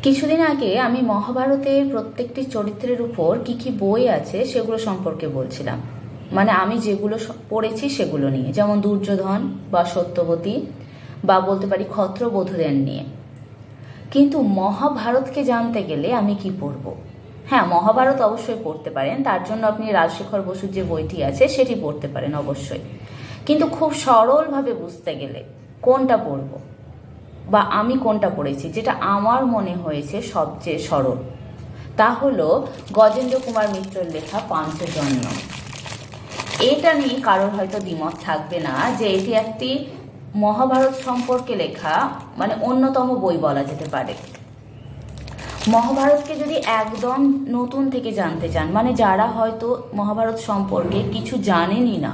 কিছুদিন আগে আমি মহাভারতের প্রত্যেকটি চরিত্রের উপর কি কি বই আছে সেগুলো সম্পর্কে বলছিলাম। মানে আমি যেগুলো পড়েছি সেগুলো নিয়ে, যেমন দুর্যোধন বা সত্যবতী বা বলতে পারি ক্ষত্রবধূদের নিয়ে। কিন্তু মহাভারতকে জানতে গেলে আমি কি পড়ব? হ্যাঁ, মহাভারত অবশ্যই পড়তে পারেন, তার জন্য আপনি রাজশেখর বসুর যে বইটি আছে সেটি পড়তে পারেন অবশ্যই। কিন্তু খুব সরলভাবে বুঝতে গেলে কোনটা পড়ব বা আমি কোনটা পড়েছি যেটা আমার মনে হয়েছে সবচেয়ে সরল, তা হলো গজেন্দ্র কুমার মিত্রের লেখা পাঞ্চজন্য। এটা নিয়ে কারোর হয়তো দ্বিমত থাকবে না যে এটি একটি মহাভারত সম্পর্কে লেখা মানে অন্যতম বই বলা যেতে পারে। মহাভারতকে যদি একদম নতুন থেকে জানতে চান, মানে যারা হয়তো মহাভারত সম্পর্কে কিছু জানেনই না,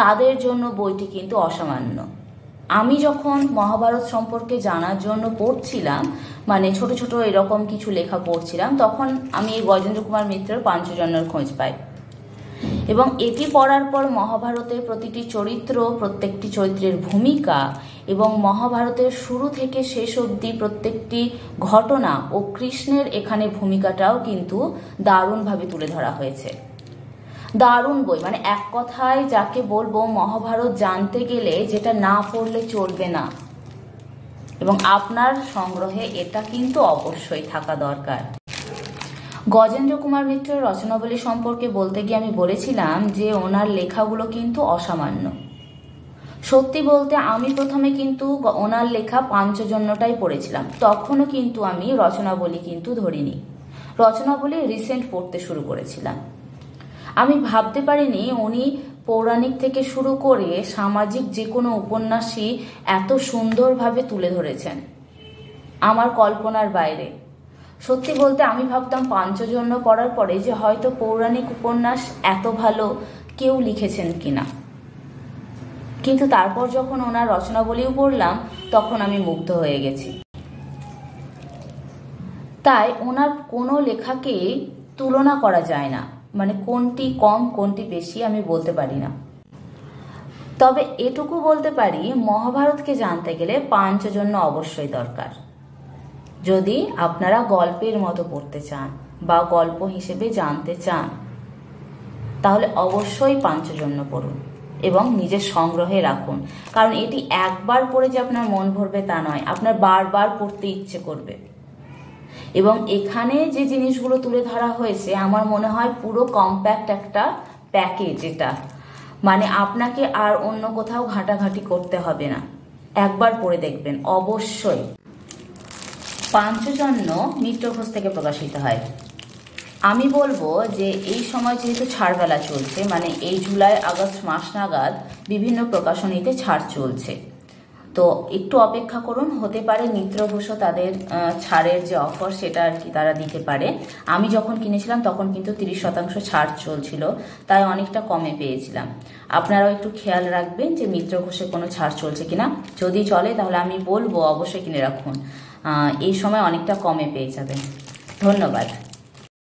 তাদের জন্য বইটি কিন্তু অসামান্য। আমি যখন মহাভারত সম্পর্কে জানার জন্য পড়ছিলাম, মানে ছোট ছোট এরকম কিছু লেখা পড়ছিলাম, তখন আমি এই গজেন্দ্র কুমার মিত্রের পাঞ্চজন্যর খোঁজ পাই এবং এটি পড়ার পর মহাভারতের প্রতিটি চরিত্র, প্রত্যেকটি চরিত্রের ভূমিকা এবং মহাভারতের শুরু থেকে শেষ অবধি প্রত্যেকটি ঘটনা ও কৃষ্ণের এখানে ভূমিকাটাও কিন্তু দারুণভাবে তুলে ধরা হয়েছে। দারুণ বই, মানে এক কথায় যাকে বলবো মহাভারত জানতে গেলে যেটা না পড়লে চলবে না, এবং আপনার সংগ্রহে এটা কিন্তু অবশ্যই থাকা দরকার। গজেন্দ্র কুমার মিত্রের রচনাবলী সম্পর্কে বলতে গিয়ে আমি বলেছিলাম যে ওনার লেখাগুলো কিন্তু অসামান্য। সত্যি বলতে আমি প্রথমে কিন্তু ওনার লেখা পাঞ্চজন্যটাই পড়েছিলাম, তখনও কিন্তু আমি রচনাবলী কিন্তু ধরিনি। রচনাবলী রিসেন্ট পড়তে শুরু করেছিলাম। আমি ভাবতে পারিনি উনি পৌরাণিক থেকে শুরু করে সামাজিক যে কোনো উপন্যাসই এত সুন্দরভাবে তুলে ধরেছেন, আমার কল্পনার বাইরে। সত্যি বলতে আমি ভাবতাম পাঞ্চজন্য পড়ার পরে যে হয়তো পৌরাণিক উপন্যাস এত ভালো কেউ লিখেছেন কিনা, কিন্তু তারপর যখন ওনার রচনাবলীও পড়লাম তখন আমি মুগ্ধ হয়ে গেছি। তাই ওনার কোনো লেখাকে তুলনা করা যায় না, মানে কোনটি কম কোনটি বেশি আমি বলতে পারি না। তবে এটুকু বলতে পারি মহাভারতকে জানতে গেলে পাঞ্চজন্য অবশ্যই দরকার। যদি আপনারা গল্পের মতো পড়তে চান বা গল্প হিসেবে জানতে চান, তাহলে অবশ্যই পাঞ্চজন্য পড়ুন এবং নিজের সংগ্রহে রাখুন। কারণ এটি একবার পড়ে যে আপনার মন ভরবে তা নয়, আপনার বারবার পড়তে ইচ্ছে করবে। এবং এখানে যে জিনিসগুলো তুলে ধরা হয়েছে আমার মনে হয় পুরো কম্প্যাক্ট একটা প্যাকেজ এটা, মানে আপনাকে আর অন্য কোথাও ঘাটাঘাটি করতে হবে না, একবার পড়ে দেখবেন অবশ্যই। পাঞ্চজন্য মিত্রঘোষ থেকে প্রকাশিত হয়। আমি বলবো যে এই সময় যেহেতু ছাড়বেলা চলছে, মানে এই জুলাই আগস্ট মাস নাগাদ বিভিন্ন প্রকাশনীতে ছাড় চলছে, তো একটু অপেক্ষা করুন, হতে পারে মিত্রঘোষও তাদের ছাড়ের যে অফার সেটা আর কি তারা দিতে পারে। আমি যখন কিনেছিলাম তখন কিন্তু 30% ছাড় চলছিল, তাই অনেকটা কমে পেয়েছিলাম। আপনারাও একটু খেয়াল রাখবেন যে মিত্রঘোষে কোনো ছাড় চলছে কিনা, যদি চলে তাহলে আমি বলবো অবশ্যই কিনে রাখুন, এই সময় অনেকটা কমে পেয়ে যাবেন। ধন্যবাদ।